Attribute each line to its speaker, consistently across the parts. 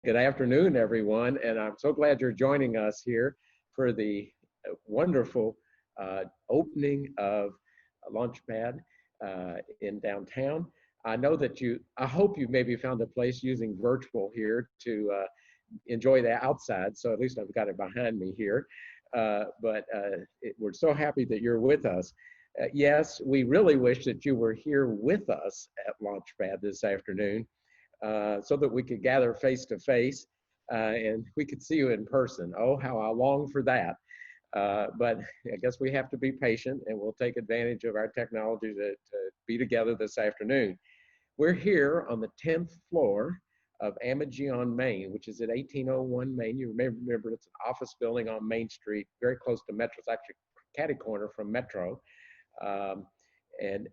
Speaker 1: Good afternoon, everyone, and I'm so glad you're joining us here for the wonderful opening of Launchpad in downtown. I hope you maybe found a place using virtual here to enjoy the outside, so at least I've got it behind me here. We're so happy that you're with us. Yes, we really wish that you were here with us at Launchpad this afternoon so that we could gather face to face and we could see you in person. Oh, how I long for that. But I guess we have to be patient and we'll take advantage of our technology to be together this afternoon. We're here on the 10th floor of Amagi on Main, which is at 1801 Main. You remember it's an office building on Main Street, very close to Metro. It's actually catty corner from Metro. And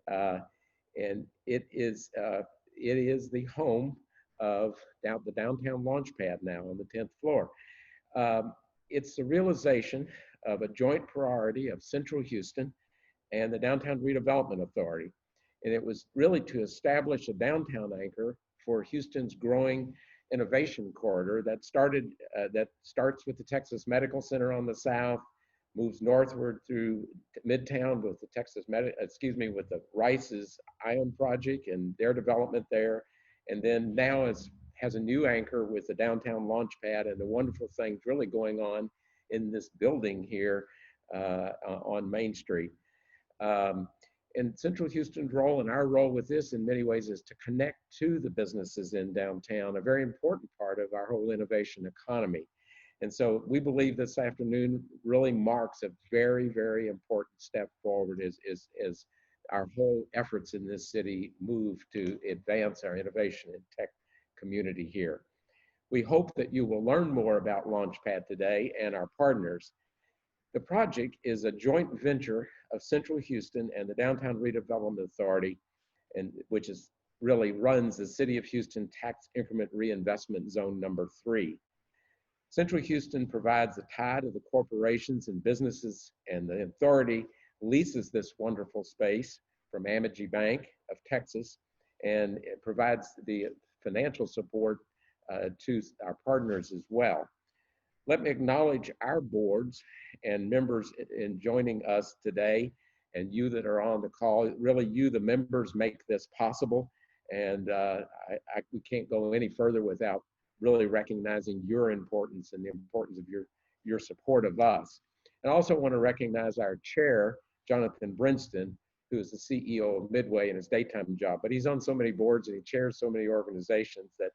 Speaker 1: it is the home of the Downtown Launchpad now on the 10th floor. It's the realization of a joint priority of Central Houston and the Downtown Redevelopment Authority. And it was really to establish a downtown anchor for Houston's growing innovation corridor that starts with the Texas Medical Center on the south, moves northward through Midtown with with the Rice's Ion Project and their development there. And then now has a new anchor with the Downtown Launchpad and the wonderful things really going on in this building here on Main Street. And Central Houston's role and our role with this in many ways is to connect to the businesses in downtown, a very important part of our whole innovation economy. And so we believe this afternoon really marks a very, very important step forward as our whole efforts in this city move to advance our innovation and tech community here. We hope that you will learn more about Launchpad today and our partners. The project is a joint venture of Central Houston and the Downtown Redevelopment Authority, which really runs the City of Houston Tax Increment Reinvestment Zone number 3. Central Houston provides the tie to the corporations and businesses, and the authority leases this wonderful space from Amagi Bank of Texas, and it provides the financial support to our partners as well. Let me acknowledge our boards and members in joining us today, and you that are on the call. Really, you, the members, make this possible, and we can't go any further without really recognizing your importance and the importance of your support of us. And I also want to recognize our chair, Jonathan Brinston, who is the CEO of Midway in his daytime job, but he's on so many boards and he chairs so many organizations that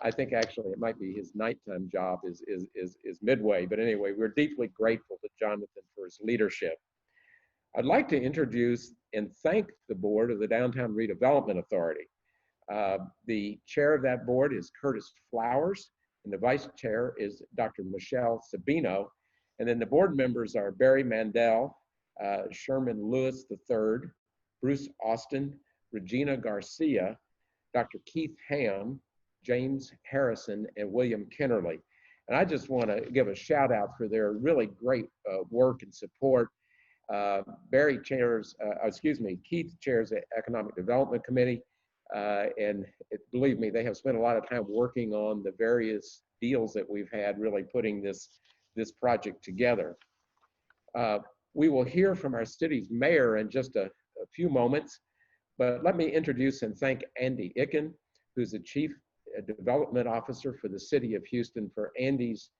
Speaker 1: I think actually it might be his nighttime job is Midway. But anyway, we're deeply grateful to Jonathan for his leadership. I'd like to introduce and thank the board of the Downtown Redevelopment Authority. The chair of that board is Curtis Flowers, and the vice chair is Dr. Michelle Sabino. And then the board members are Barry Mandel, Sherman Lewis III, Bruce Austin, Regina Garcia, Dr. Keith Ham, James Harrison, and William Kennerly. And I just want to give a shout out for their really great work and support. Keith chairs the Economic Development Committee. Believe me, they have spent a lot of time working on the various deals that we've had, really putting this project together. We will hear from our city's mayor in just a few moments, but let me introduce and thank Andy Icken, who's the Chief Development Officer for the City of Houston, for Andy's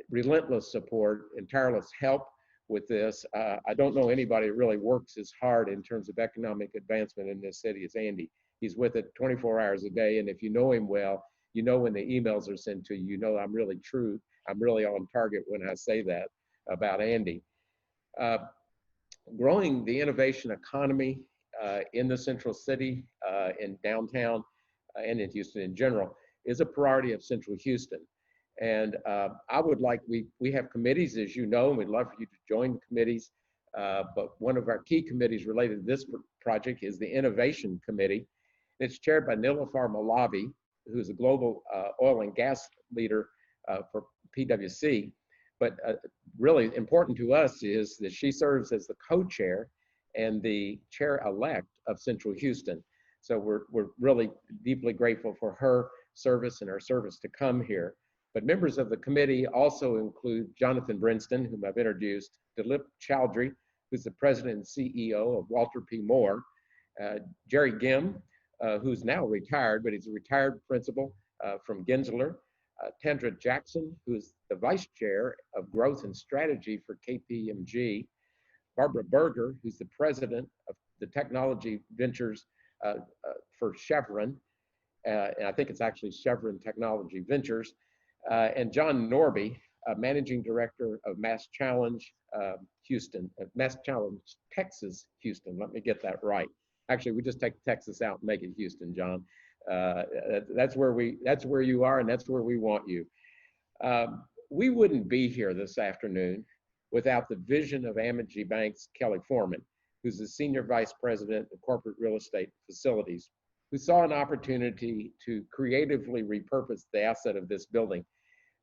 Speaker 1: relentless support and tireless help with this. I don't know anybody that really works as hard in terms of economic advancement in this city as Andy. He's with it 24 hours a day, and if you know him well, you know when the emails are sent to you, you know I'm really on target when I say that about Andy. Growing the innovation economy in the central city, in downtown, and in Houston in general is a priority of Central Houston. And we have committees, as you know, and we'd love for you to join committees. But one of our key committees related to this project is the Innovation Committee. It's chaired by Nilofar Malavi, who is a global oil and gas leader for PwC. But really important to us is that she serves as the co-chair and the chair-elect of Central Houston. So we're really deeply grateful for her service and our service to come here. But members of the committee also include Jonathan Brinston, whom I've introduced, Dilip Chowdhury, who's the president and CEO of Walter P. Moore, Jerry Gim, who's now retired, but he's a retired principal from Gensler, Tandra Jackson, who's the vice chair of growth and strategy for KPMG, Barbara Berger, who's the president of the technology ventures for Chevron, and I think it's actually Chevron Technology Ventures, and John Norby, managing director of MassChallenge Houston, MassChallenge Texas-Houston. Let me get that right. Actually, we just take Texas out and make it Houston, John. That's where you are, and that's where we want you. We wouldn't be here this afternoon without the vision of Amegy Bank's Kelly Foreman, who's the senior vice president of corporate real estate facilities, who saw an opportunity to creatively repurpose the asset of this building.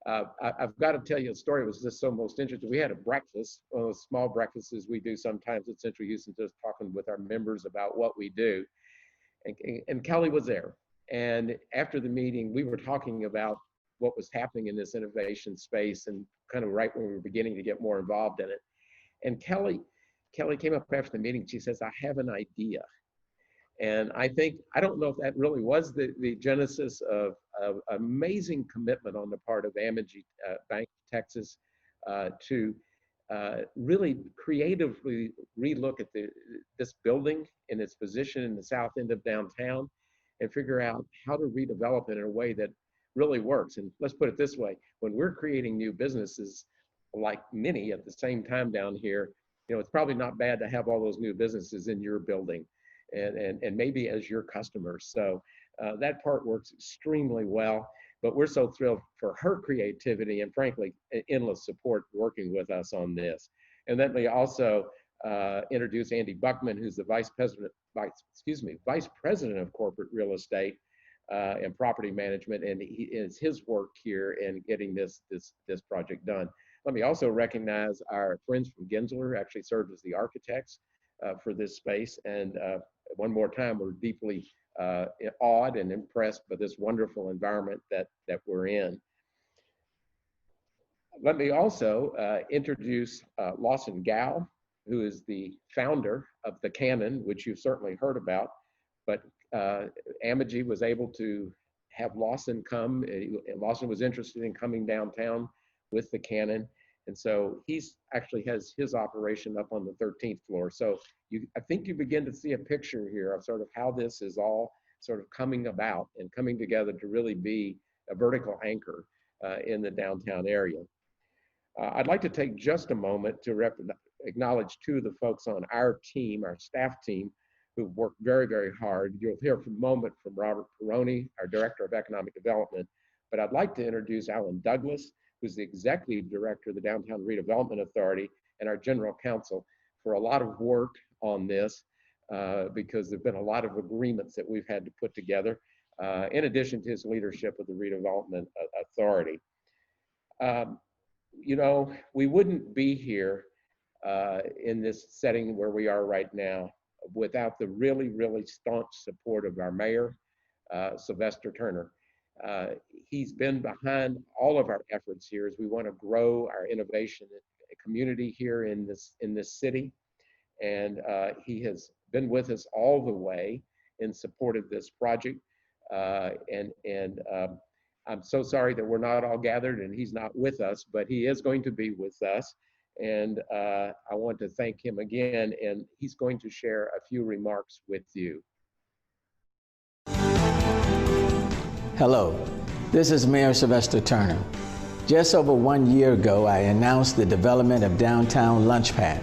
Speaker 1: I've got to tell you a story. It was just so most interesting. We had a breakfast, one of those small breakfasts we do sometimes at Central Houston, just talking with our members about what we do. And Kelly was there. And after the meeting, we were talking about what was happening in this innovation space, and kind of right when we were beginning to get more involved in it. And Kelly came up after the meeting. She says, "I have an idea." And I don't know if that really was the genesis of amazing commitment on the part of Amegy Bank Texas to really creatively relook at this building and its position in the south end of downtown, and figure out how to redevelop it in a way that really works. And let's put it this way: when we're creating new businesses, like many at the same time down here, it's probably not bad to have all those new businesses in your building and maybe as your customers. So that part works extremely well, but we're so thrilled for her creativity and, frankly, endless support working with us on this. And let me also introduce Andy Buckman, who's the vice president of corporate real estate and property management, and it's his work here in getting this project done. Let me also recognize our friends from Gensler, actually served as the architects for this space. And one more time, we're deeply awed and impressed by this wonderful environment that we're in. Let me also introduce Lawson Gao, who is the founder of the Cannon, which you've certainly heard about. But Amegy was able to have Lawson come. Lawson was interested in coming downtown with the Cannon. And so he's actually has his operation up on the 13th floor. So I think you begin to see a picture here of sort of how this is all sort of coming about and coming together to really be a vertical anchor in the downtown area. I'd like to take just a moment to acknowledge two of the folks on our team, our staff team, who've worked very, very hard. You'll hear for a moment from Robert Pieroni, our Director of Economic Development, but I'd like to introduce Alan Douglas, who's the Executive Director of the Downtown Redevelopment Authority and our General Counsel, for a lot of work on this because there've been a lot of agreements that we've had to put together, in addition to his leadership of the Redevelopment Authority. We wouldn't be here in this setting where we are right now without the really, really staunch support of our mayor, Sylvester Turner. He's been behind all of our efforts here as we want to grow our innovation community here in this city, and he has been with us all the way in support of this project. I'm so sorry that we're not all gathered and he's not with us, but he is going to be with us, and I want to thank him again, and he's going to share a few remarks with you.
Speaker 2: Hello, this is Mayor Sylvester Turner. Just over 1 year ago, I announced the development of Downtown Launchpad,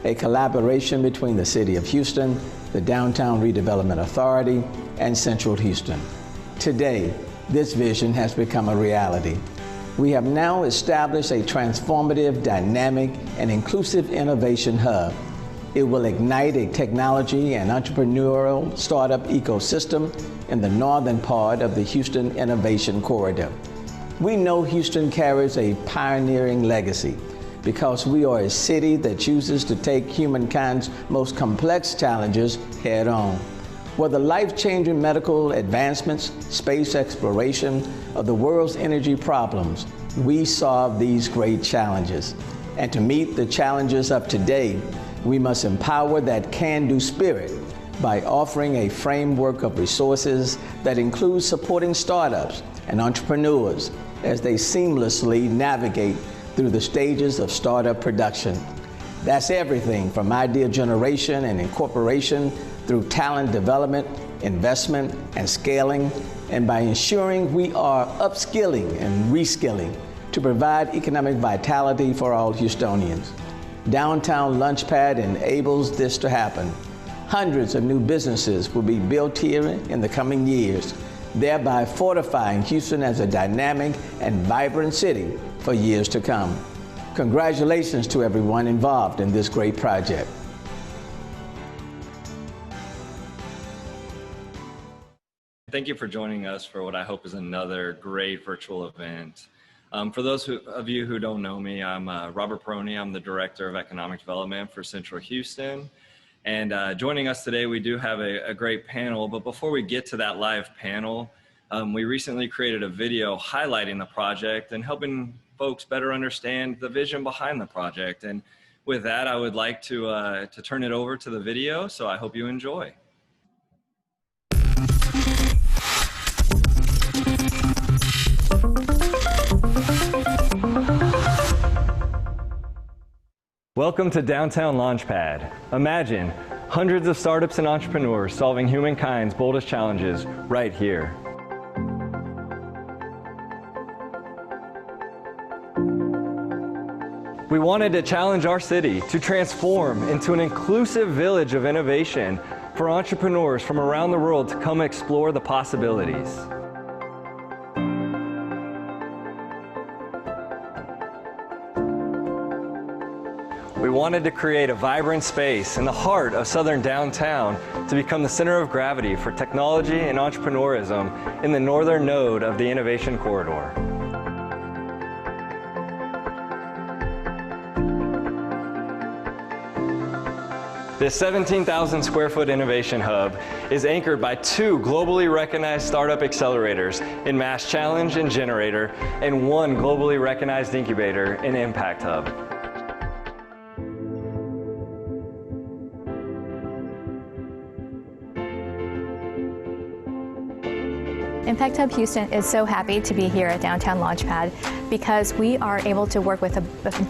Speaker 2: a collaboration between the City of Houston, the Downtown Redevelopment Authority, and Central Houston. Today, this vision has become a reality. We have now established a transformative, dynamic, and inclusive innovation hub. It will ignite a technology and entrepreneurial startup ecosystem in the northern part of the Houston Innovation Corridor. We know Houston carries a pioneering legacy because we are a city that chooses to take humankind's most complex challenges head on. Whether life-changing medical advancements, space exploration, or the world's energy problems, we solve these great challenges. And to meet the challenges of today, we must empower that can-do spirit by offering a framework of resources that includes supporting startups and entrepreneurs as they seamlessly navigate through the stages of startup production. That's everything from idea generation and incorporation through talent development, investment, and scaling, and by ensuring we are upskilling and reskilling to provide economic vitality for all Houstonians. Downtown Launchpad enables this to happen. Hundreds of new businesses will be built here in the coming years, thereby fortifying Houston as a dynamic and vibrant city for years to come. Congratulations to everyone involved in this great project.
Speaker 3: Thank you for joining us for what I hope is another great virtual event. For those of you who don't know me, I'm Robert Pieroni. I'm the Director of Economic Development for Central Houston. And joining us today, we do have a great panel. But before we get to that live panel, we recently created a video highlighting the project and helping folks better understand the vision behind the project. And with that, I would like to turn it over to the video. So I hope you enjoy. Welcome to Downtown Launchpad. Imagine hundreds of startups and entrepreneurs solving humankind's boldest challenges right here. We wanted to challenge our city to transform into an inclusive village of innovation for entrepreneurs from around the world to come explore the possibilities. We wanted to create a vibrant space in the heart of southern downtown to become the center of gravity for technology and entrepreneurism in the northern node of the innovation corridor. This 17,000 square foot innovation hub is anchored by two globally recognized startup accelerators in MassChallenge and Generator, and one globally recognized incubator in Impact Hub.
Speaker 4: Impact Hub Houston is so happy to be here at Downtown Launchpad because we are able to work with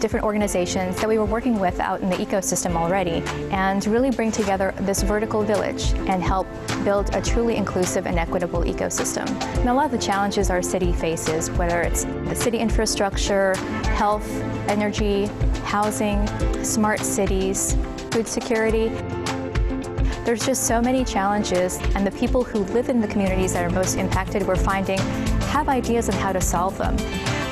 Speaker 4: different organizations that we were working with out in the ecosystem already and really bring together this vertical village and help build a truly inclusive and equitable ecosystem. And a lot of the challenges our city faces, whether it's the city infrastructure, health, energy, housing, smart cities, food security, there's just so many challenges, and the people who live in the communities that are most impacted, we're finding, have ideas on how to solve them.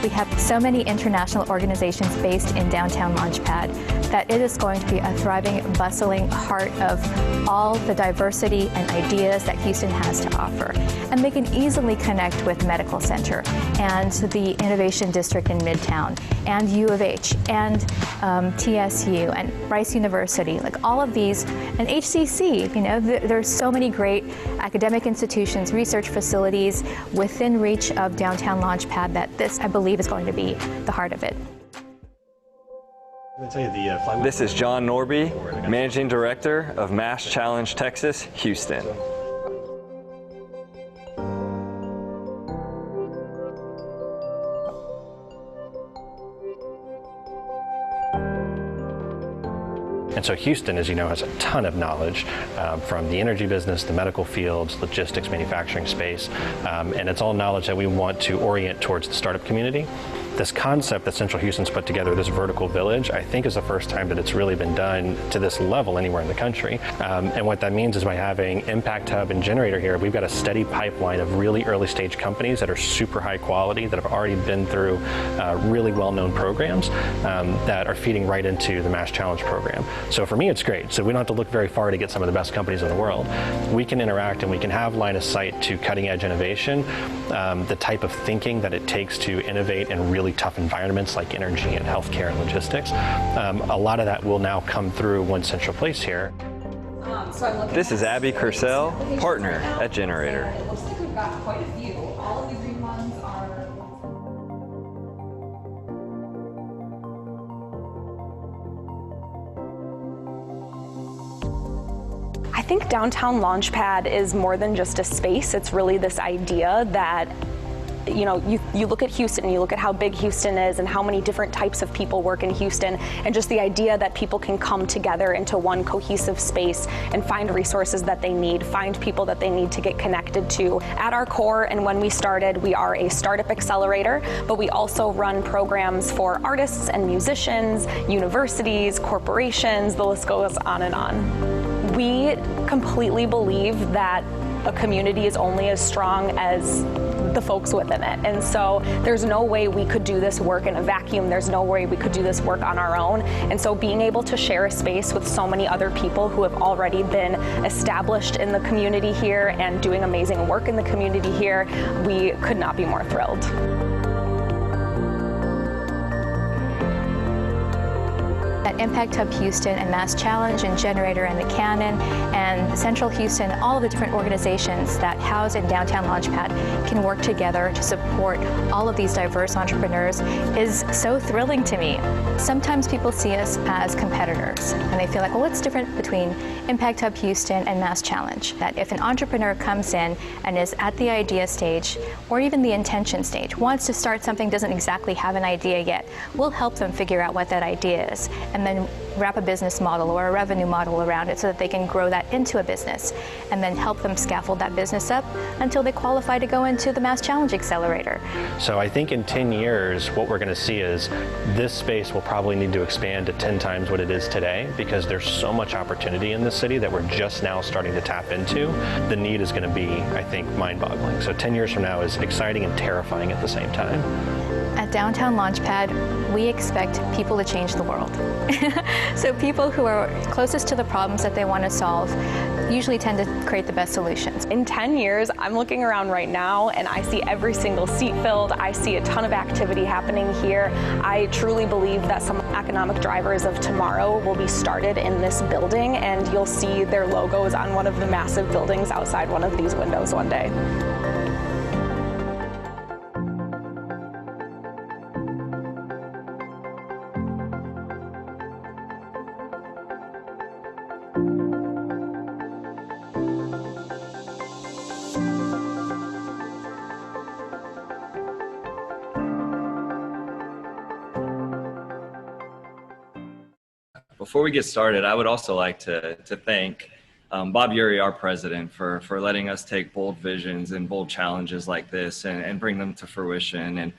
Speaker 4: We have so many international organizations based in Downtown Launchpad that it is going to be a thriving, bustling heart of all the diversity and ideas that Houston has to offer. And they can easily connect with Medical Center and the Innovation District in Midtown and U of H and TSU and Rice University, like all of these, and HCC, you know, there's so many great academic institutions, research facilities within reach of Downtown Launchpad that this, I believe, is going to be the heart of it.
Speaker 3: This is John Norby, Managing Director of MassChallenge Texas-Houston.
Speaker 5: And so Houston, as you know, has a ton of knowledge from the energy business, the medical fields, logistics, manufacturing space, and it's all knowledge that we want to orient towards the startup community. This concept that Central Houston's put together, this vertical village, I think is the first time that it's really been done to this level anywhere in the country. And what that means is by having Impact Hub and Generator here, we've got a steady pipeline of really early stage companies that are super high quality, that have already been through really well-known programs that are feeding right into the MassChallenge program. So for me, it's great. So we don't have to look very far to get some of the best companies in the world. We can interact and we can have line of sight to cutting edge innovation, the type of thinking that it takes to innovate in really tough environments like energy and healthcare and logistics. A lot of that will now come through one central place here.
Speaker 6: This is Abby Cursell, partner at Generator.
Speaker 7: It looks like we've got quite a few. All of the green ones are...
Speaker 8: I think Downtown Launchpad is more than just a space. It's really this idea that you look at Houston and you look at how big Houston is and how many different types of people work in Houston, and just the idea that people can come together into one cohesive space and find resources that they need, find people that they need to get connected to. At our core, and when we started, we are a startup accelerator, but we also run programs for artists and musicians, universities, corporations, the list goes on and on. We completely believe that a community is only as strong as the folks within it. And so there's no way we could do this work in a vacuum. There's no way we could do this work on our own. And so being able to share a space with so many other people who have already been established in the community here and doing amazing work in the community here, we could not be more thrilled.
Speaker 4: At Impact Hub Houston and MassChallenge and Generator and the Cannon and Central Houston, all of the different organizations that house in Downtown Launchpad can work together to support all of these diverse entrepreneurs is so thrilling to me. Sometimes people see us as competitors and they feel like, well, what's different between Impact Hub Houston and MassChallenge? That if an entrepreneur comes in and is at the idea stage or even the intention stage, wants to start something, doesn't exactly have an idea yet, we'll help them figure out what that idea is, and then wrap a business model or a revenue model around it so that they can grow that into a business, and then help them scaffold that business up until they qualify to go into the MassChallenge Accelerator.
Speaker 5: So I think in 10 years, what we're going to see is this space will probably need to expand to 10 times what it is today, because there's so much opportunity in this city that we're just now starting to tap into. The need is going to be, I think, mind-boggling. So 10 years from now is exciting and terrifying at the same time.
Speaker 4: At Downtown Launchpad, we expect people to change the world. So people who are closest to the problems that they want to solve usually tend to create the best solutions.
Speaker 8: In 10 years, I'm looking around right now and I see every single seat filled. I see a ton of activity happening here. I truly believe that some economic drivers of tomorrow will be started in this building, and you'll see their logos on one of the massive buildings outside one of these windows one day.
Speaker 3: Before we get started, I would also like to thank Bob Urey, our president, for letting us take bold visions and bold challenges like this and bring them to fruition. And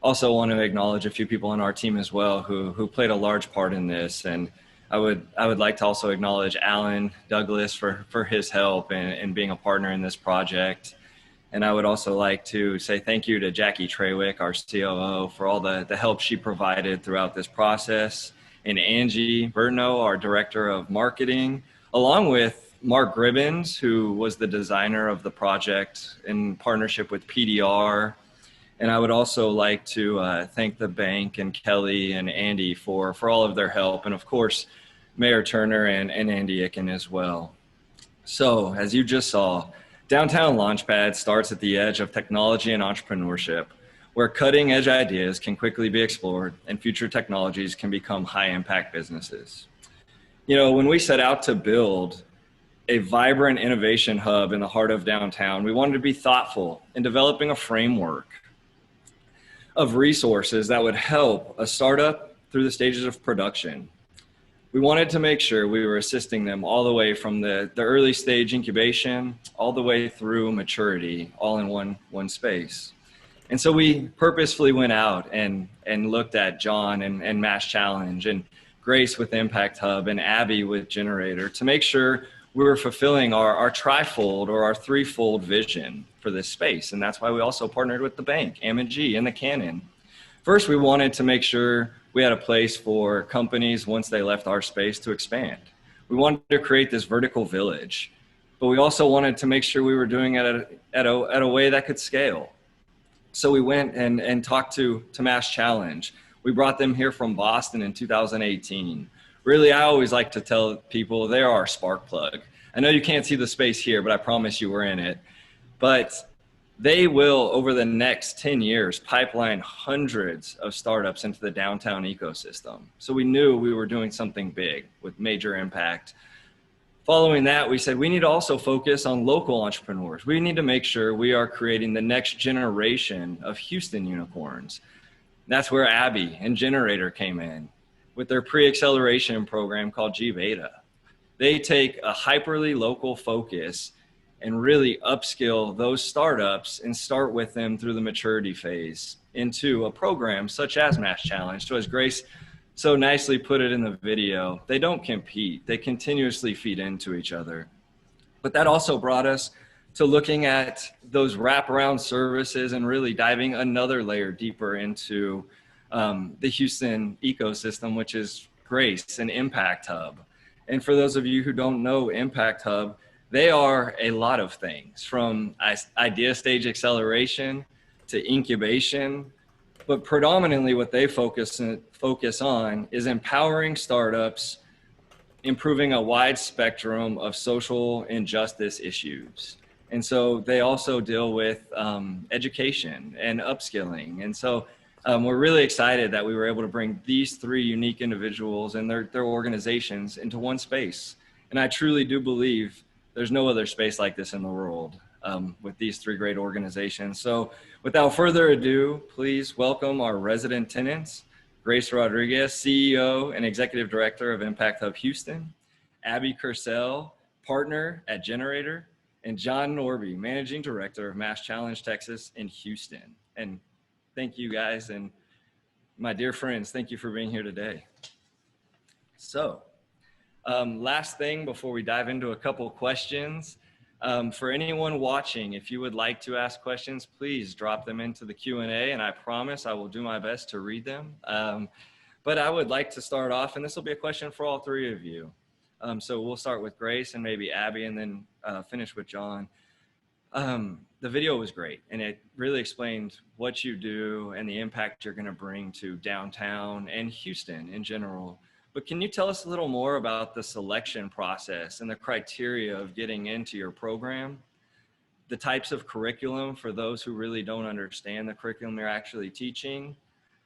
Speaker 3: also want to acknowledge a few people on our team as well who played a large part in this. And I would like to also acknowledge Alan Douglas for his help and being a partner in this project. And I would also like to say thank you to Jackie Trawick, our COO, for all the help she provided throughout this process. And Angie Bertno, our director of marketing, along with Mark Gribbins, who was the designer of the project in partnership with PDR. And I would also like to thank the bank and Kelly and Andy for all of their help. And of course, Mayor Turner and Andy Icken as well. So as you just saw, Downtown Launchpad starts at the edge of technology and entrepreneurship, where cutting edge ideas can quickly be explored and future technologies can become high impact businesses. You know, when we set out to build a vibrant innovation hub in the heart of downtown, we wanted to be thoughtful in developing a framework of resources that would help a startup through the stages of production. We wanted to make sure we were assisting them all the way from the early stage incubation, all the way through maturity, all in one space. And so we purposefully went out and looked at John and MassChallenge and Grace with Impact Hub and Abby with Generator to make sure we were fulfilling our trifold or our threefold vision for this space. And that's why we also partnered with the bank, M&G, and the Cannon. First, we wanted to make sure we had a place for companies once they left our space to expand. We wanted to create this vertical village, but we also wanted to make sure we were doing it at a way that could scale. So we went and talked to MassChallenge. We brought them here from Boston in 2018. Really, I always like to tell people they are our spark plug. I know you can't see the space here, but I promise you we're in it. But they will, over the next 10 years, pipeline hundreds of startups into the downtown ecosystem. So we knew we were doing something big with major impact. Following that, we said we need to also focus on local entrepreneurs. We need to make sure we are creating the next generation of Houston unicorns. That's where Abby and Generator came in with their pre-acceleration program called G-Beta. They take a hyperly local focus and really upskill those startups and start with them through the maturity phase into a program such as MassChallenge. So as Grace so nicely put it in the video, they don't compete, they continuously feed into each other. But that also brought us to looking at those wraparound services and really diving another layer deeper into the Houston ecosystem, which is Grace and Impact Hub. And for those of you who don't know Impact Hub, they are a lot of things, from idea stage acceleration to incubation, but predominantly what they focus on is empowering startups, improving a wide spectrum of social injustice issues. And so they also deal with education and upskilling. And so we're really excited that we were able to bring these three unique individuals and their organizations into one space. And I truly do believe there's no other space like this in the world with these three great organizations. So without further ado, please welcome our resident tenants, Grace Rodriguez, CEO and Executive Director of Impact Hub Houston, Abby Cursell, Partner at Generator, and John Norby, Managing Director of MassChallenge Texas in Houston. And thank you guys, and my dear friends, thank you for being here today. So, last thing before we dive into a couple questions, for anyone watching, if you would like to ask questions, please drop them into the Q&A, and I promise I will do my best to read them. But I would like to start off, and this will be a question for all three of you. So we'll start with Grace and maybe Abby, and then finish with John. The video was great, and it really explained what you do and the impact you're going to bring to downtown and Houston in general. But can you tell us a little more about the selection process and the criteria of getting into your program, the types of curriculum for those who really don't understand the curriculum you're actually teaching?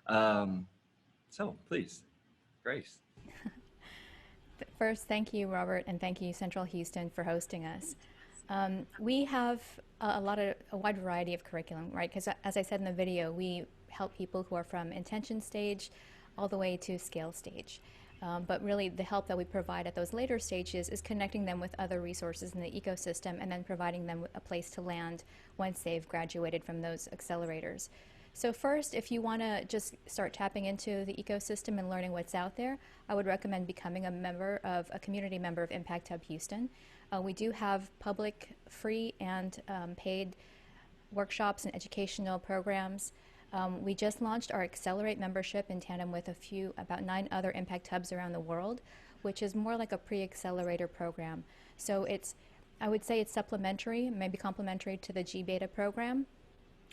Speaker 3: So please, Grace.
Speaker 4: First, thank you, Robert, and thank you, Central Houston, for hosting us. We have a wide variety of curriculum, right? Because as I said in the video, we help people who are from intention stage all the way to scale stage. But really the help that we provide at those later stages is connecting them with other resources in the ecosystem and then providing them a place to land once they've graduated from those accelerators. So first, if you want to just start tapping into the ecosystem and learning what's out there, I would recommend becoming a community member of Impact Hub Houston. We do have public, free, and paid workshops and educational programs. We just launched our Accelerate membership in tandem with about 9 other Impact Hubs around the world, which is more like a pre-accelerator program. So I would say it's supplementary, maybe complementary to the G-Beta program.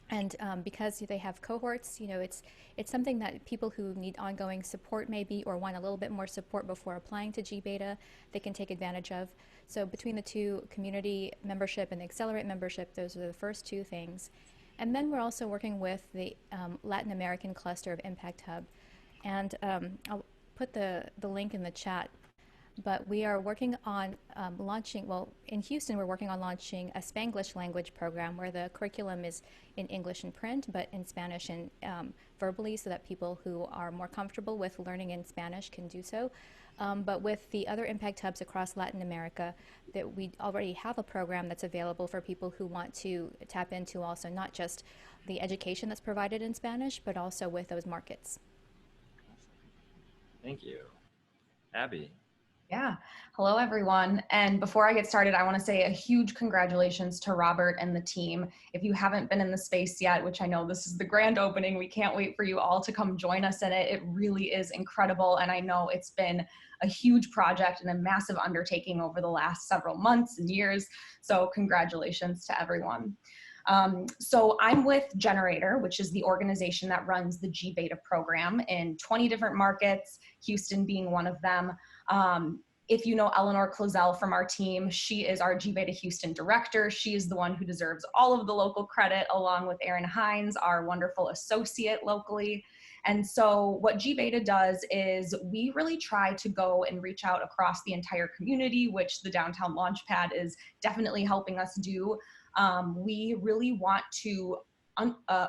Speaker 4: And because they have cohorts, it's something that people who need ongoing support maybe, or want a little bit more support before applying to G-Beta, they can take advantage of. So between the two, community membership and the Accelerate membership, those are the first two things. And then we're also working with the Latin American cluster of Impact Hub. And I'll put the link in the chat. But we are working on launching, in Houston, we're working on launching a Spanglish language program where the curriculum is in English and print, but in Spanish and verbally, so that people who are more comfortable with learning in Spanish can do so. But with the other Impact Hubs across Latin America, that we already have a program that's available for people who want to tap into also not just the education that's provided in Spanish, but also with those markets.
Speaker 3: Thank you. Abby.
Speaker 7: Yeah. Hello, everyone. And before I get started, I want to say a huge congratulations to Robert and the team. If you haven't been in the space yet, which I know this is the grand opening, we can't wait for you all to come join us in it. It really is incredible. And I know it's been a huge project and a massive undertaking over the last several months and years. So congratulations to everyone. So I'm with Generator, which is the organization that runs the G-Beta program in 20 different markets, Houston being one of them. If you know Eleanor Closell from our team, she is our G-Beta Houston director. She is the one who deserves all of the local credit, along with Erin Hines, our wonderful associate locally. And so what G-Beta does is we really try to go and reach out across the entire community, which the Downtown Launchpad is definitely helping us do. We really want to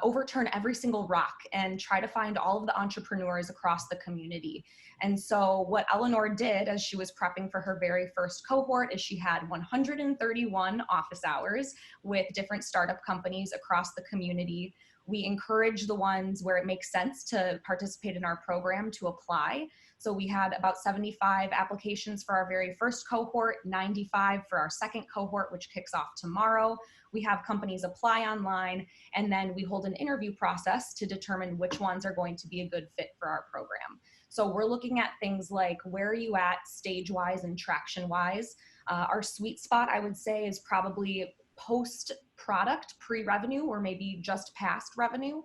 Speaker 7: overturn every single rock and try to find all of the entrepreneurs across the community. And so what Eleanor did as she was prepping for her very first cohort is she had 131 office hours with different startup companies across the community. We encourage the ones where it makes sense to participate in our program to apply. So we had about 75 applications for our very first cohort, 95 for our second cohort, which kicks off tomorrow. We have companies apply online, and then we hold an interview process to determine which ones are going to be a good fit for our program. So we're looking at things like, where are you at stage-wise and traction-wise? Our sweet spot, I would say, is probably post-product, pre-revenue, or maybe just past revenue.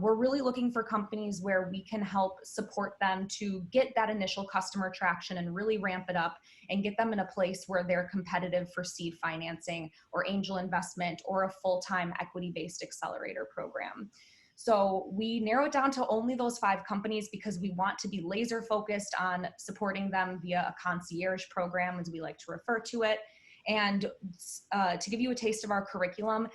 Speaker 7: We're really looking for companies where we can help support them to get that initial customer traction and really ramp it up and get them in a place where they're competitive for seed financing or angel investment or a full-time equity-based accelerator program. So we narrow it down to only those 5 companies because we want to be laser focused on supporting them via a concierge program, as we like to refer to it. And to give you a taste of our curriculum,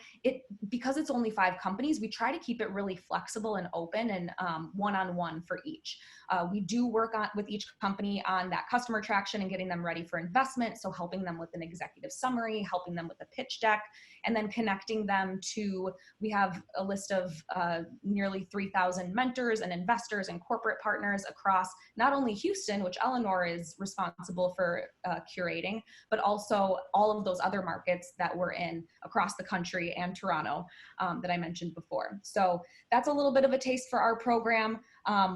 Speaker 7: because it's only 5 companies, we try to keep it really flexible and open and one-on-one for each. We do work with each company on that customer traction and getting them ready for investment. So helping them with an executive summary, helping them with a pitch deck, and then connecting them to, we have a list of nearly 3,000 mentors and investors and corporate partners across not only Houston, which Eleanor is responsible for curating, but also all of those other markets that we're in across the country and Toronto that I mentioned before. So that's a little bit of a taste for our program.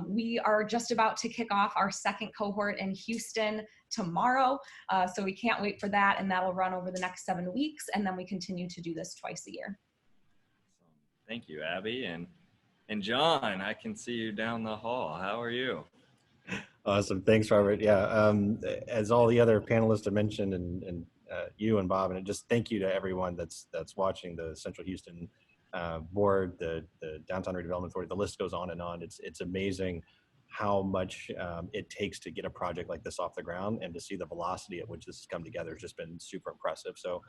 Speaker 7: We are just about to kick off our second cohort in Houston tomorrow. So we can't wait for that, and that'll run over the next 7 weeks, and then we continue to do this twice a year.
Speaker 3: Thank you, Abby. And John, I can see you down the hall. How are you?
Speaker 9: Awesome. Thanks, Robert. Yeah, as all the other panelists have mentioned, and you and Bob, and just thank you to everyone that's watching, the Central Houston board, the Downtown Redevelopment Authority. The list goes on and on. It's amazing how much it takes to get a project like this off the ground, and to see the velocity at which this has come together has just been super impressive. So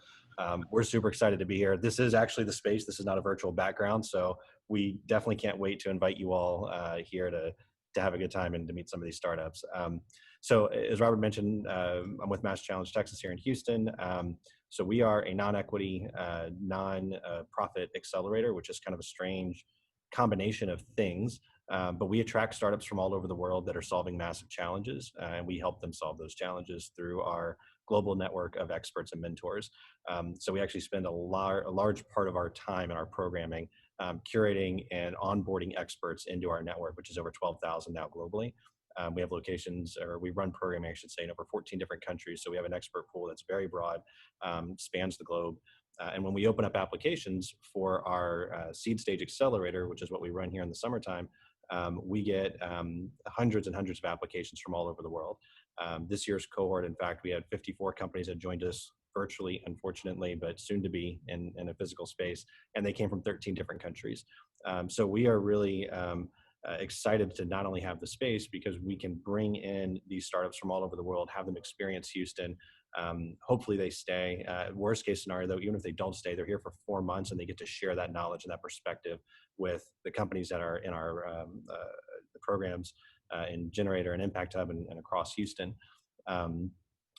Speaker 9: we're super excited to be here. This is actually the space. This is not a virtual background. So we definitely can't wait to invite you all here to have a good time and to meet some of these startups. So as Robert mentioned, I'm with MassChallenge Texas here in Houston. So we are a non-equity, non-profit accelerator, which is kind of a strange combination of things. But we attract startups from all over the world that are solving massive challenges, and we help them solve those challenges through our global network of experts and mentors. So we actually spend a large part of our time in our programming curating and onboarding experts into our network, which is over 12,000 now globally. We have locations, or we run programming, I should say, in over 14 different countries. So we have an expert pool that's very broad, spans the globe. And when we open up applications for our seed stage accelerator, which is what we run here in the summertime, we get hundreds and hundreds of applications from all over the world. This year's cohort, in fact, we had 54 companies that joined us virtually, unfortunately, but soon to be in a physical space, and they came from 13 different countries. So we are really excited to not only have the space, because we can bring in these startups from all over the world, have them experience Houston. Hopefully they stay. Worst case scenario, though, even if they don't stay, they're here for 4 months, and they get to share that knowledge and that perspective with the companies that are in our the programs in Generator and Impact Hub and across Houston.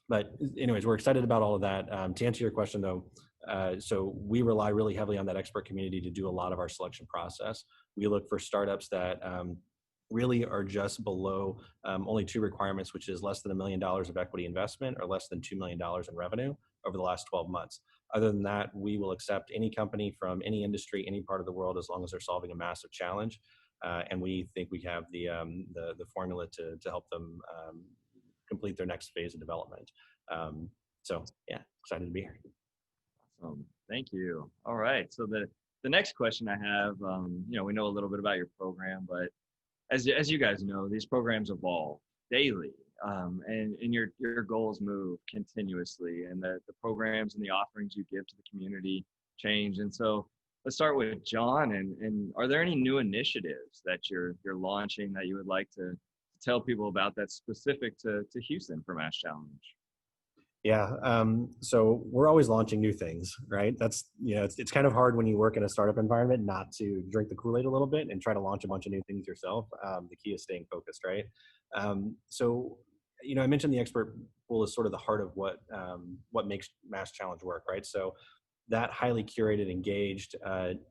Speaker 9: But anyways, we're excited about all of that. To answer your question, though, so we rely really heavily on that expert community to do a lot of our selection process. We look for startups that really are just below only 2 requirements, which is less than $1 million of equity investment or less than $2 million in revenue over the last 12 months. Other than that, we will accept any company from any industry, any part of the world, as long as they're solving a massive challenge. And we think we have the formula to help them complete their next phase of development. So yeah, excited to be here.
Speaker 3: Awesome. Thank you. All right. So the next question I have, we know a little bit about your program, but as you guys know, these programs evolve daily. and your goals move continuously, and the programs and the offerings you give to the community change. And so let's start with John. And are there any new initiatives that you're launching that you would like to tell people about that's specific to Houston for MassChallenge?
Speaker 9: Yeah, so we're always launching new things, right? That's, it's kind of hard when you work in a startup environment not to drink the Kool-Aid a little bit and try to launch a bunch of new things yourself. The key is staying focused, right? So, I mentioned the expert pool is sort of the heart of what makes MassChallenge work, right? So that highly curated, engaged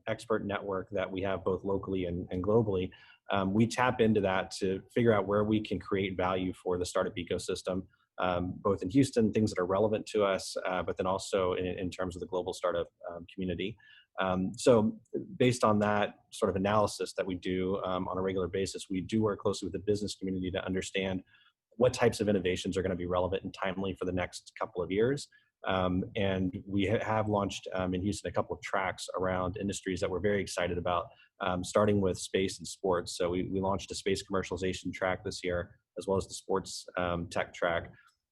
Speaker 9: expert network that we have both locally and globally, we tap into that to figure out where we can create value for the startup ecosystem, both in Houston, things that are relevant to us, but then also in terms of the global startup community. So based on that sort of analysis that we do on a regular basis, we do work closely with the business community to understand what types of innovations are going to be relevant and timely for the next couple of years. And we have launched in Houston a couple of tracks around industries that we're very excited about, starting with space and sports. So we launched a space commercialization track this year, as well as the sports tech track.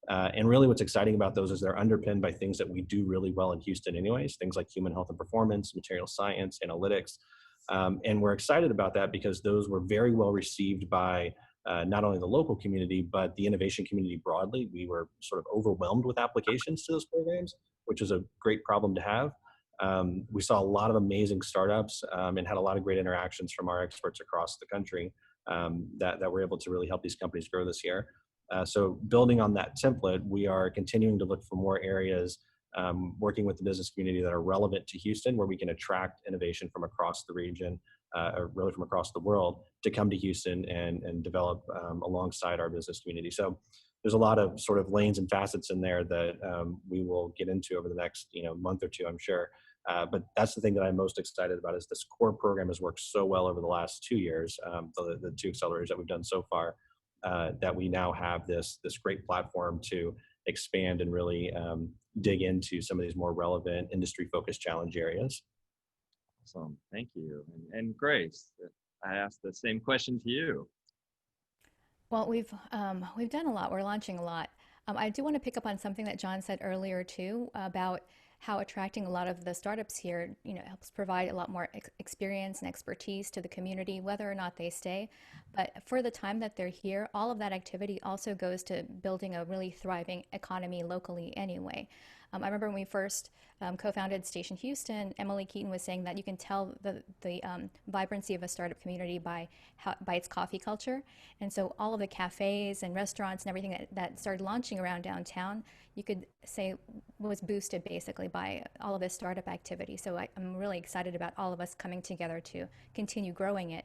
Speaker 9: And really what's exciting about those is they're underpinned by things that we do really well in Houston anyways, things like human health and performance, material science, analytics. And we're excited about that because those were very well received by not only the local community, but the innovation community broadly. We were sort of overwhelmed with applications to those programs, which is a great problem to have. We saw a lot of amazing startups and had a lot of great interactions from our experts across the country that were able to really help these companies grow this year. So building on that template, we are continuing to look for more areas, working with the business community that are relevant to Houston, where we can attract innovation from across the region, or really from across the world, to come to Houston and develop alongside our business community. So there's a lot of sort of lanes and facets in there that we will get into over the next month or two, I'm sure. But that's the thing that I'm most excited about is this core program has worked so well over the last 2 years, the two accelerators that we've done so far, that we now have this great platform to expand and really dig into some of these more relevant industry-focused challenge areas.
Speaker 3: Awesome, thank you. And Grace, I asked the same question to you.
Speaker 4: Well, we've done a lot. We're launching a lot. I do want to pick up on something that John said earlier too about how attracting a lot of the startups here, helps provide a lot more experience and expertise to the community, whether or not they stay. But for the time that they're here, all of that activity also goes to building a really thriving economy locally anyway. I remember when we first co-founded Station Houston, Emily Keaton was saying that you can tell the vibrancy of a startup community by its coffee culture. And so all of the cafes and restaurants and everything that started launching around downtown, you could say was boosted basically by all of this startup activity. So I'm really excited about all of us coming together to continue growing it.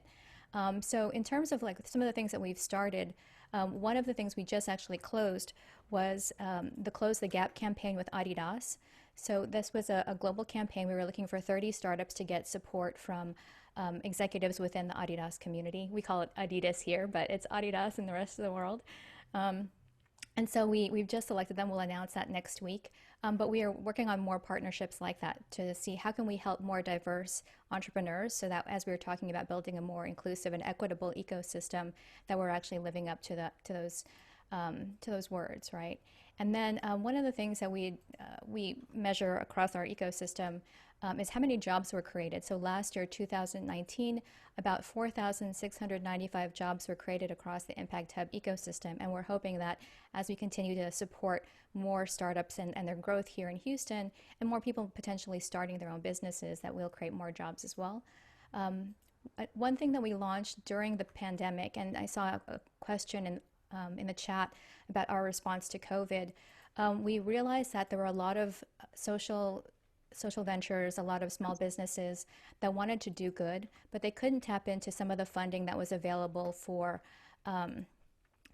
Speaker 4: So in terms of like some of the things that we've started, one of the things we just actually closed was the Close the Gap campaign with Adidas. So this was a global campaign. We were looking for 30 startups to get support from executives within the Adidas community. We call it Adidas here, but it's Adidas in the rest of the world. And so we've just selected them. We'll announce that next week. But we are working on more partnerships like that to see how can we help more diverse entrepreneurs so that as we were talking about building a more inclusive and equitable ecosystem, that we're actually living up to those words, right? And then one of the things that we measure across our ecosystem is how many jobs were created. So last year, 2019, about 4,695 jobs were created across the Impact Hub ecosystem. And we're hoping that as we continue to support more startups and their growth here in Houston, and more people potentially starting their own businesses, that we'll create more jobs as well. One thing that we launched during the pandemic, and I saw a question in the chat about our response to COVID, we realized that there were a lot of social ventures, a lot of small businesses that wanted to do good, but they couldn't tap into some of the funding that was available for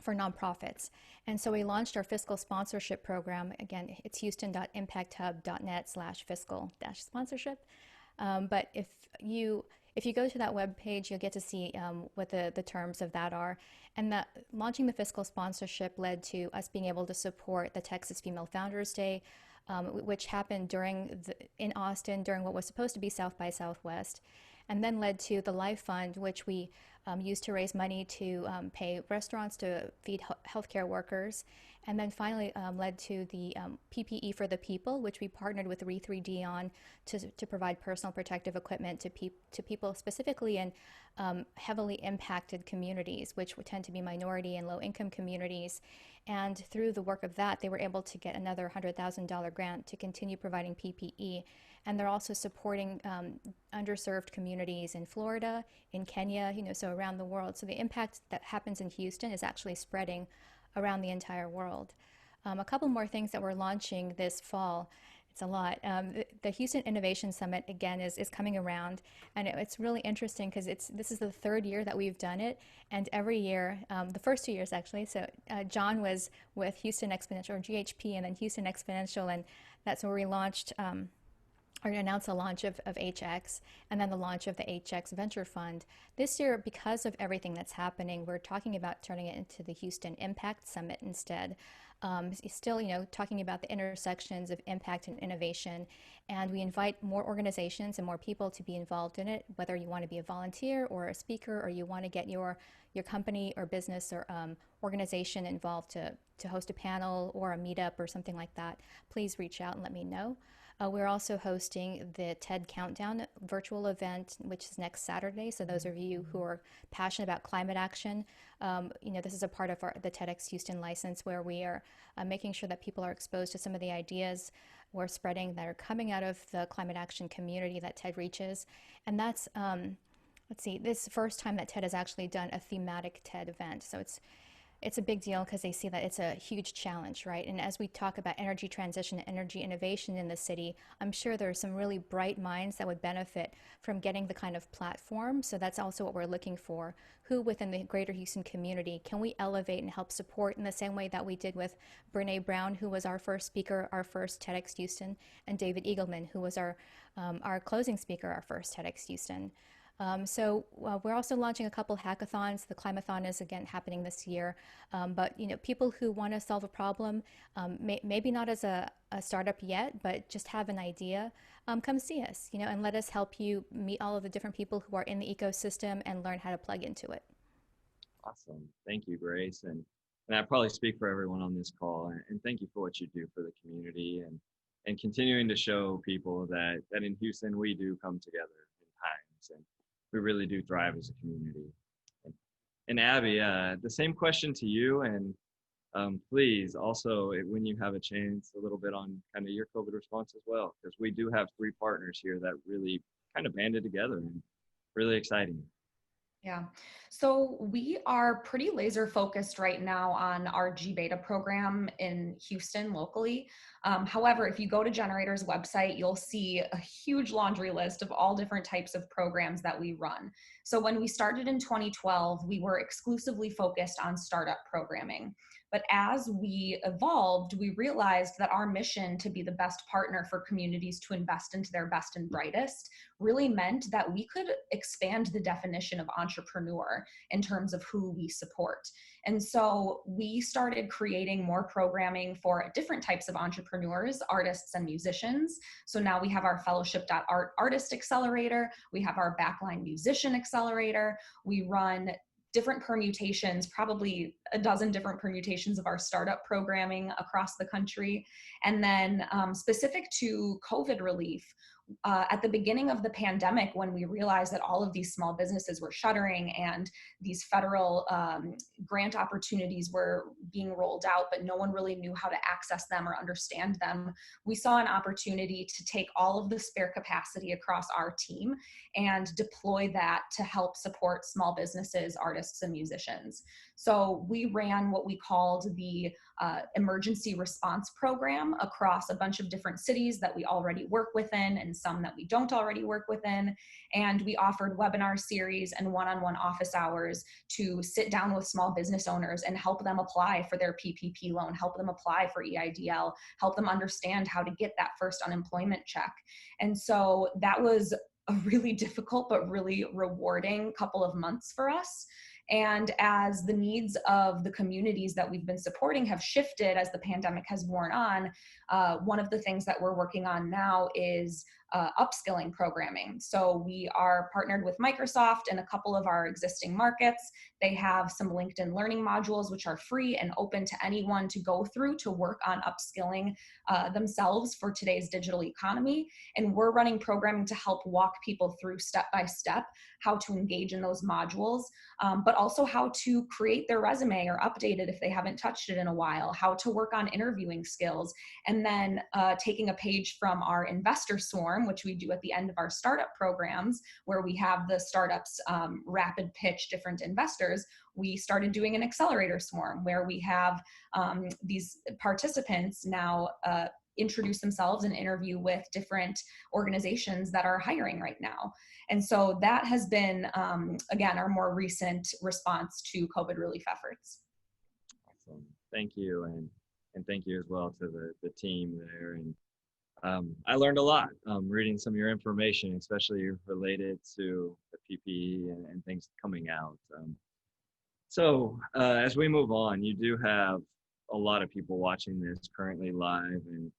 Speaker 4: nonprofits. And so we launched our fiscal sponsorship program. Again, it's houston.impacthub.net/fiscal-sponsorship. But if you go to that web page, you'll get to see what the terms of that are. And launching the fiscal sponsorship led to us being able to support the Texas Female Founders Day, which happened in Austin during what was supposed to be South by Southwest, and then led to the Life Fund, which we used to raise money to pay restaurants to feed healthcare workers. And then finally led to the PPE for the People, which we partnered with Re3D on to provide personal protective equipment to people specifically in heavily impacted communities, which would tend to be minority and low-income communities. And through the work of that, they were able to get another $100,000 grant to continue providing PPE. And they're also supporting underserved communities in Florida, in Kenya, so around the world. So the impact that happens in Houston is actually spreading around the entire world. A couple more things that we're launching this fall. It's a lot. The Houston Innovation Summit, again, is coming around, and it's really interesting because this is the third year that we've done it, and every year, the first 2 years actually, so John was with Houston Exponential, or GHP, and then Houston Exponential, and that's where we launched or announced the launch of HX, and then the launch of the HX Venture Fund. This year, because of everything that's happening, we're talking about turning it into the Houston Impact Summit instead. Still, talking about the intersections of impact and innovation, and we invite more organizations and more people to be involved in it, whether you want to be a volunteer or a speaker, or you want to get your company or business or organization involved to host a panel or a meetup or something like that. Please reach out and let me know. We're also hosting the TED Countdown virtual event, which is next Saturday. So those of you who are passionate about climate action, this is a part of the TEDx Houston license, where we are making sure that people are exposed to some of the ideas we're spreading that are coming out of the climate action community that TED reaches. And that's, this first time that TED has actually done a thematic TED event. So it's a big deal because they see that it's a huge challenge, right? And as we talk about energy transition and energy innovation in the city, I'm sure there are some really bright minds that would benefit from getting the kind of platform. So that's also what we're looking for. Who within the greater Houston community can we elevate and help support in the same way that we did with Brene Brown, who was our first speaker, our first TEDx Houston, and David Eagleman, who was our closing speaker, our first TEDx Houston. We're also launching a couple hackathons. The Climathon is again happening this year, but people who want to solve a problem, maybe not as a startup yet, but just have an idea, come see us, and let us help you meet all of the different people who are in the ecosystem and learn how to plug into it.
Speaker 3: Awesome. Thank you, Grace. And I probably speak for everyone on this call, and thank you for what you do for the community and continuing to show people that in Houston, we do come together in times, and we really do thrive as a community. And Abby, the same question to you, and please also, when you have a chance, a little bit on kind of your COVID response as well, because we do have 3 partners here that really kind of banded together, and really exciting.
Speaker 7: Yeah, so we are pretty laser focused right now on our G-Beta program in Houston locally. However, if you go to Generator's website, you'll see a huge laundry list of all different types of programs that we run. So when we started in 2012, we were exclusively focused on startup programming. But as we evolved, we realized that our mission to be the best partner for communities to invest into their best and brightest really meant that we could expand the definition of entrepreneur in terms of who we support. And so we started creating more programming for different types of entrepreneurs, artists, and musicians. So now we have our Fellowship.Art Artist Accelerator, we have our Backline Musician Accelerator, we run different permutations, probably a dozen different permutations of our startup programming across the country. And then specific to COVID relief, at the beginning of the pandemic, when we realized that all of these small businesses were shuttering and these federal grant opportunities were being rolled out, but no one really knew how to access them or understand them, we saw an opportunity to take all of the spare capacity across our team and deploy that to help support small businesses, artists, and musicians. So we ran what we called the emergency response program across a bunch of different cities that we already work within and some that we don't already work within. And we offered webinar series and one-on-one office hours to sit down with small business owners and help them apply for their PPP loan, help them apply for EIDL, help them understand how to get that first unemployment check. And so that was a really difficult but really rewarding couple of months for us. And as the needs of the communities that we've been supporting have shifted as the pandemic has worn on, one of the things that we're working on now is upskilling programming. So we are partnered with Microsoft in a couple of our existing markets. They have some LinkedIn learning modules, which are free and open to anyone to go through to work on upskilling themselves for today's digital economy. And we're running programming to help walk people through step by step how to engage in those modules, but also how to create their resume or update it if they haven't touched it in a while, how to work on interviewing skills, and then taking a page from our investor swarm, which we do at the end of our startup programs, where we have the startups rapid pitch different investors. We started doing an accelerator swarm where we have these participants now introduce themselves and interview with different organizations that are hiring right now. And so that has been, again, our more recent response to COVID relief efforts.
Speaker 3: Awesome. Thank you. And thank you as well to the team there. And I learned a lot reading some of your information, especially related to the PPE and things coming out. So as we move on, you do have a lot of people watching this currently live, and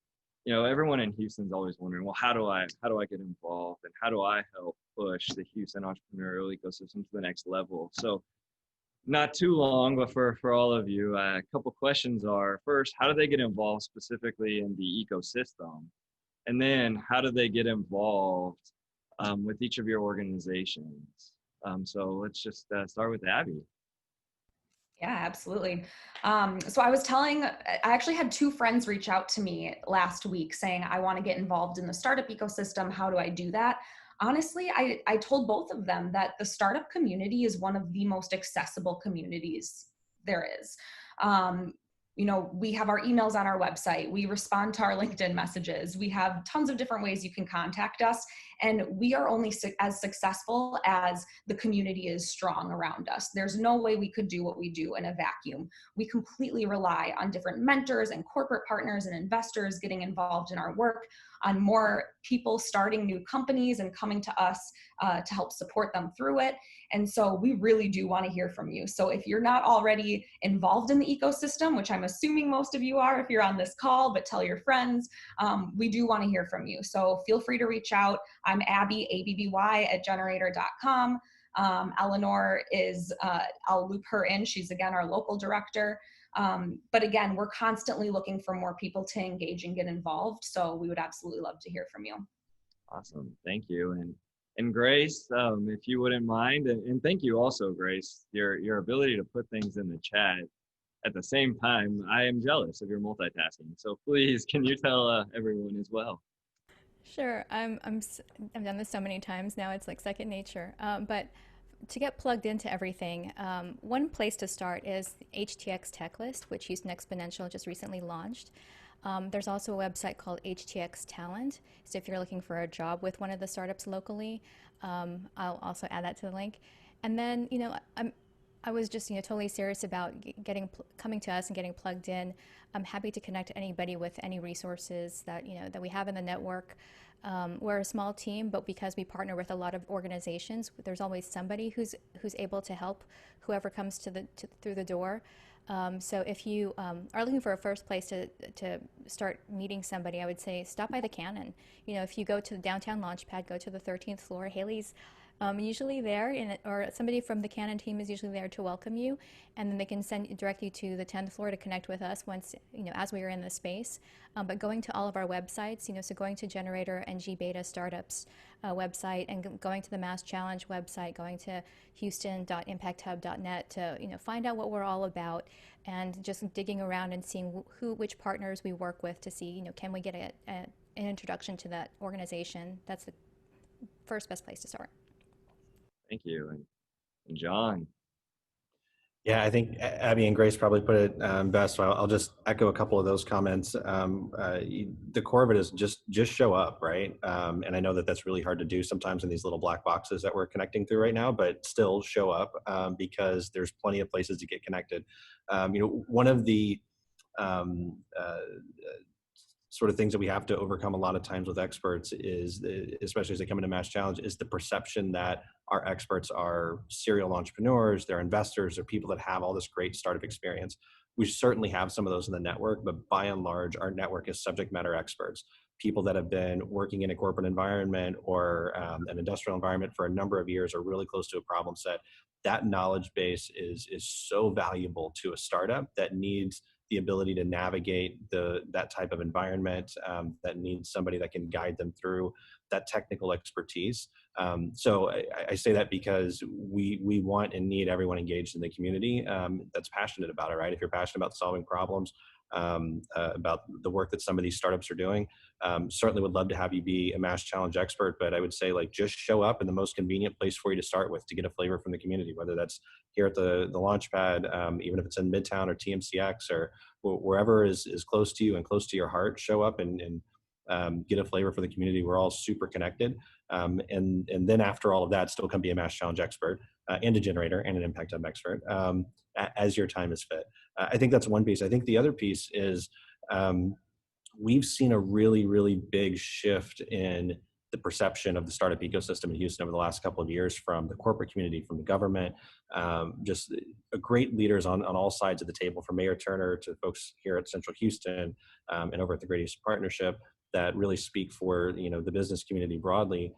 Speaker 3: everyone in Houston's always wondering, well, how do I get involved, and how do I help push the Houston entrepreneurial ecosystem to the next level? So not too long, but for all of you, a couple questions are, first, how do they get involved specifically in the ecosystem? And then how do they get involved with each of your organizations? So let's just start with Abby.
Speaker 7: Yeah, absolutely. So I actually had two friends reach out to me last week saying, I want to get involved in the startup ecosystem. How do I do that? Honestly, I told both of them that the startup community is one of the most accessible communities there is. We have our emails on our website. We respond to our LinkedIn messages. We have tons of different ways you can contact us. And we are only as successful as the community is strong around us. There's no way we could do what we do in a vacuum. We completely rely on different mentors and corporate partners and investors getting involved in our work, on more people starting new companies and coming to us to help support them through it. And so we really do want to hear from you. So if you're not already involved in the ecosystem, which I'm assuming most of you are if you're on this call, but tell your friends, we do want to hear from you. So feel free to reach out. I'm Abby, ABBY @generator.com. Eleanor is, I'll loop her in. She's, again, our local director. But again, we're constantly looking for more people to engage and get involved. So we would absolutely love to hear from you.
Speaker 3: Awesome. Thank you. And Grace, if you wouldn't mind, and thank you also, Grace, your ability to put things in the chat at the same time. I am jealous of your multitasking. So please, can you tell everyone as well?
Speaker 4: Sure. I've done this so many times now, it's like second nature. But to get plugged into everything, one place to start is HTX Tech List, which Houston Exponential just recently launched. There's also a website called HTX Talent. So if you're looking for a job with one of the startups locally, I'll also add that to the link. And then, I was just totally serious about coming to us and getting plugged in. I'm happy to connect anybody with any resources that that we have in the network. We're a small team, but because we partner with a lot of organizations, there's always somebody who's able to help whoever comes through the door. So if you are looking for a first place to start meeting somebody, I would say stop by the Cannon. If you go to the Downtown Launchpad, go to the 13th floor. Haley's usually there, or somebody from the Cannon team is usually there to welcome you, and then they can direct you to the 10th floor to connect with us once, as we are in the space. But going to all of our websites, so going to Generator and G-Beta Startups website, and going to the MassChallenge website, going to houston.impacthub.net to find out what we're all about, and just digging around and seeing which partners we work with to see can we get an introduction to that organization. That's the first best place to start.
Speaker 3: Thank you. And John.
Speaker 9: Yeah, I think Abby and Grace probably put it best. So I'll just echo a couple of those comments. The core of it is just show up, right? And I know that that's really hard to do sometimes in these little black boxes that we're connecting through right now, but still show up because there's plenty of places to get connected. One of the sort of things that we have to overcome a lot of times with experts is, especially as they come into MassChallenge, is the perception that our experts are serial entrepreneurs, they're investors, they're people that have all this great startup experience. We certainly have some of those in the network, but by and large, our network is subject matter experts. people that have been working in a corporate environment or an industrial environment for a number of years are really close to a problem set. That knowledge base is so valuable to a startup that needs the ability to navigate that type of environment, that needs somebody that can guide them through that technical expertise. So I say that because we want and need everyone engaged in the community that's passionate about it, right? If you're passionate about solving problems, about the work that some of these startups are doing, certainly would love to have you be a MassChallenge expert, but I would say like just show up in the most convenient place for you to start with to get a flavor from the community, whether that's here at the Launchpad, even if it's in Midtown or TMCX or wherever is close to you and close to your heart, show up and get a flavor for the community. We're all super connected. And then after all of that, still come be a MassChallenge expert and a generator and an Impact Hub expert as your time is fit. I think that's one piece. I think the other piece is we've seen a really, really big shift in the perception of the startup ecosystem in Houston over the last couple of years from the corporate community, from the government, just great leaders on all sides of the table, from Mayor Turner to folks here at Central Houston and over at the Great Eastern Partnership that really speak for the business community broadly.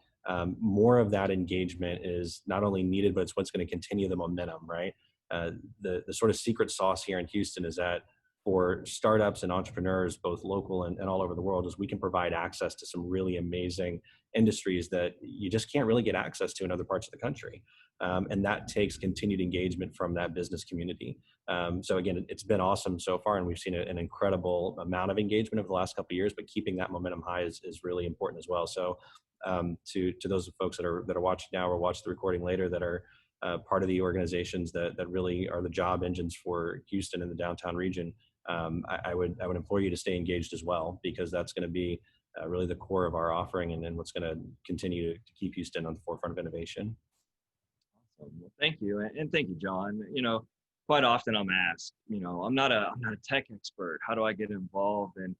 Speaker 9: More of that engagement is not only needed, but it's what's going to continue the momentum, right? The sort of secret sauce here in Houston is that for startups and entrepreneurs, both local and all over the world, is we can provide access to some really amazing industries that you just can't really get access to in other parts of the country. And that takes continued engagement from that business community. So again, it's been awesome so far, and we've seen an incredible amount of engagement over the last couple of years, but keeping that momentum high is really important as well. So to those folks that are watching now or watch the recording later that are part of the organizations that really are the job engines for Houston and the downtown region, I would implore you to stay engaged as well, because that's going to be really the core of our offering and what's going to continue to keep Houston on the forefront of innovation.
Speaker 3: Awesome. Well, thank you. And thank you, John. Quite often I'm asked, I'm not a tech expert. How do I get involved? And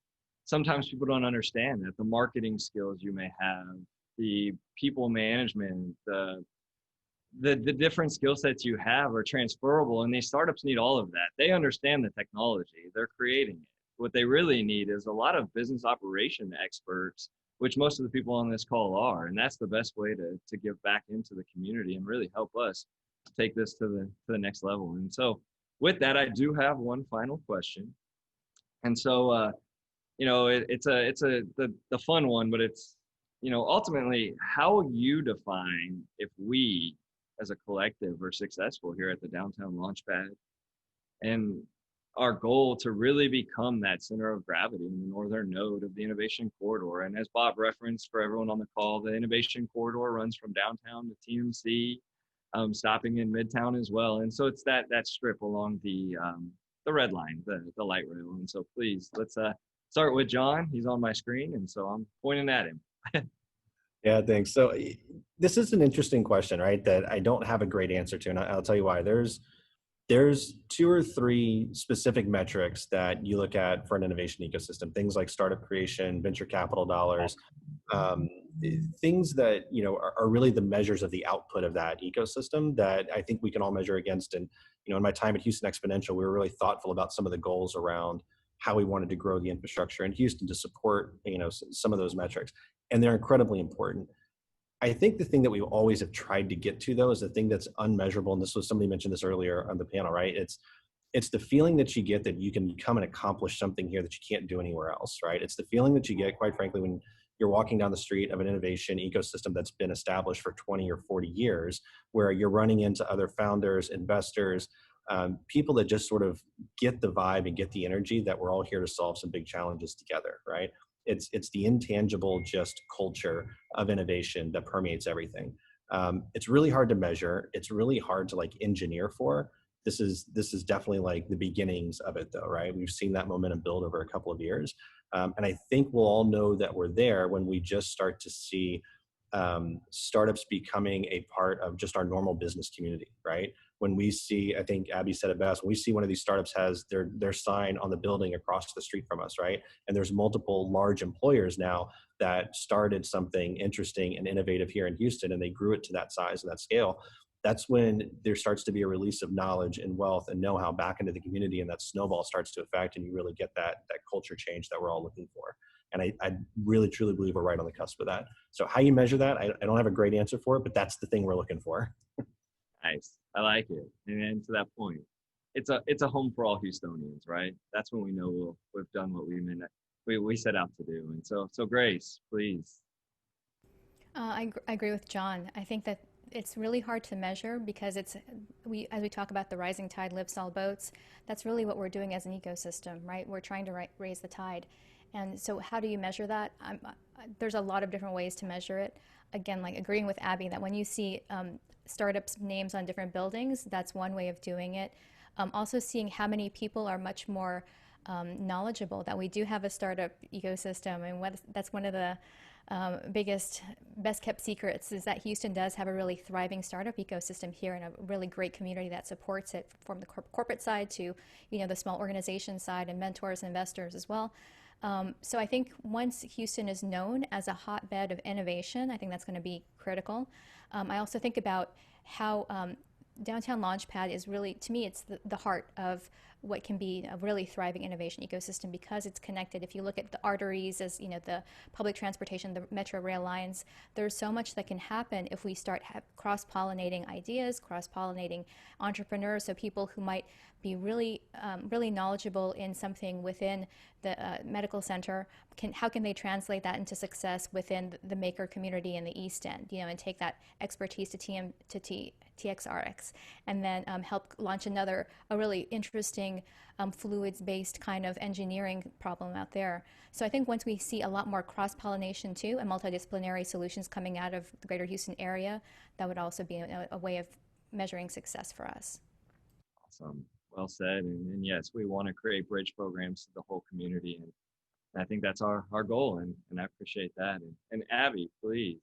Speaker 3: sometimes people don't understand that the marketing skills you may have, the people management, the different skill sets you have are transferable, and these startups need all of that. They understand the technology, they're creating it. What they really need is a lot of business operation experts, which most of the people on this call are, and that's the best way to give back into the community and really help us take this to the next level. And so with that, I do have one final question. And so it's the fun one, but it's ultimately, how will you define if we as a collective are successful here at the Downtown Launchpad, and our goal to really become that center of gravity in the northern node of the innovation corridor? And as Bob referenced for everyone on the call, the innovation corridor runs from downtown to TMC, stopping in Midtown as well. And so it's that strip along the red line, the light rail. And so please, let's start with John. He's on my screen, and so I'm pointing at him.
Speaker 9: Yeah, thanks. So this is an interesting question, right? That I don't have a great answer to, and I'll tell you why. There's 2 or 3 specific metrics that you look at for an innovation ecosystem, things like startup creation, venture capital dollars, things that are really the measures of the output of that ecosystem that I think we can all measure against. And in my time at Houston Exponential, we were really thoughtful about some of the goals around how we wanted to grow the infrastructure in Houston to support some of those metrics, and they're incredibly important. I think the thing that we always have tried to get to, though, is the thing that's unmeasurable. And somebody mentioned this earlier on the panel, right? It's the feeling that you get that you can come and accomplish something here that you can't do anywhere else, right? It's the feeling that you get, quite frankly, when you're walking down the street of an innovation ecosystem that's been established for 20 or 40 years, where you're running into other founders, investors, people that just sort of get the vibe and get the energy that we're all here to solve some big challenges together, right? It's the intangible just culture of innovation that permeates everything. It's really hard to measure. It's really hard to engineer for. This is definitely the beginnings of it, though, right? We've seen that momentum build over a couple of years. And I think we'll all know that we're there when we just start to see startups becoming a part of just our normal business community, right? When we see, I think Abby said it best, when we see one of these startups has their sign on the building across the street from us, right? And there's multiple large employers now that started something interesting and innovative here in Houston, and they grew it to that size and that scale. That's when there starts to be a release of knowledge and wealth and know-how back into the community, and that snowball starts to affect, and you really get that culture change that we're all looking for. And I really, truly believe we're right on the cusp of that. So how you measure that, I don't have a great answer for it, but that's the thing we're looking for.
Speaker 3: Nice. I like it. And to that point, it's a home for all Houstonians, right? That's when we know we've done what we set out to do. And so Grace, please.
Speaker 4: I agree with John. I think that it's really hard to measure because as we talk about the rising tide lifts all boats, that's really what we're doing as an ecosystem, right? We're trying to raise the tide. And so how do you measure that? There's a lot of different ways to measure it. Again, like agreeing with Abby that when you see startups' names on different buildings, that's one way of doing it. Also seeing how many people are much more knowledgeable, that we do have a startup ecosystem, and that's one of the biggest, best kept secrets is that Houston does have a really thriving startup ecosystem here and a really great community that supports it from the corporate side to, the small organization side and mentors and investors as well. So I think once Houston is known as a hotbed of innovation, I think that's going to be critical. I also think about how Downtown Launchpad is really, to me, it's the heart of what can be a really thriving innovation ecosystem because it's connected. If you look at the arteries as, the public transportation, the metro rail lines, there's so much that can happen if we start cross-pollinating ideas, cross-pollinating entrepreneurs, so people who might be really knowledgeable in something within the medical center, how can they translate that into success within the maker community in the East End, and take that expertise to TXRX, and then help launch a really interesting fluids-based kind of engineering problem out there. So I think once we see a lot more cross-pollination too and multidisciplinary solutions coming out of the greater Houston area, that would also be a way of measuring success for us.
Speaker 3: Awesome. Well said. And yes, we want to create bridge programs to the whole community. And I think that's our goal. And I appreciate that. And Abby, please.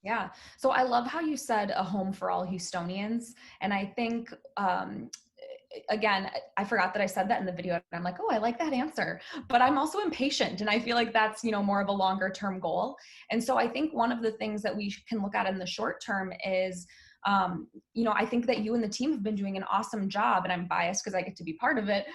Speaker 7: Yeah. So I love how you said a home for all Houstonians. And I think, again, I forgot that I said that in the video. And I'm like, oh, I like that answer. But I'm also impatient. And I feel like that's, more of a longer term goal. And so I think one of the things that we can look at in the short term is, I think that you and the team have been doing an awesome job, and I'm biased because I get to be part of it,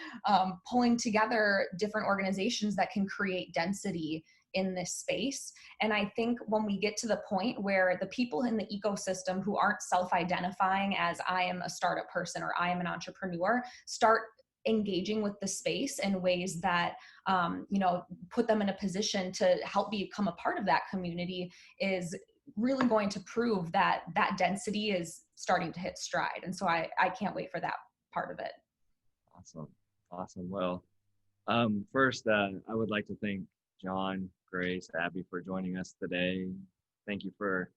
Speaker 7: pulling together different organizations that can create density in this space. And I think when we get to the point where the people in the ecosystem who aren't self-identifying as I am a startup person or I am an entrepreneur start engaging with the space in ways that, put them in a position to help become a part of that community is really going to prove that that density is starting to hit stride. And so I can't wait for that part of it.
Speaker 3: Awesome. Well, first, I would like to thank John, Grace, Abby for joining us today. Thank you for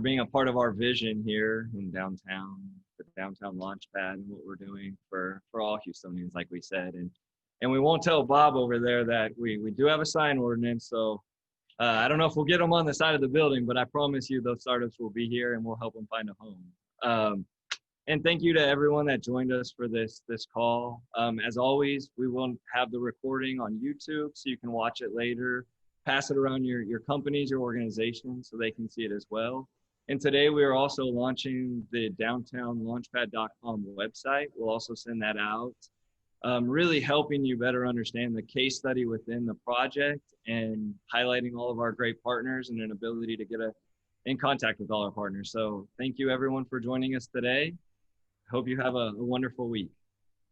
Speaker 3: being a part of our vision here in downtown, the Downtown Launchpad, and what we're doing for all Houstonians, like we said. And we won't tell Bob over there that we do have a sign ordinance, so I don't know if we'll get them on the side of the building, but I promise you those startups will be here and we'll help them find a home. And thank you to everyone that joined us for this call. As always, we will have the recording on YouTube so you can watch it later. Pass it around your companies, your organizations, so they can see it as well. And today we are also launching the downtownlaunchpad.com website. We'll also send that out. Really helping you better understand the case study within the project and highlighting all of our great partners and an ability to get in contact with all our partners. So thank you everyone for joining us today. Hope you have a wonderful week.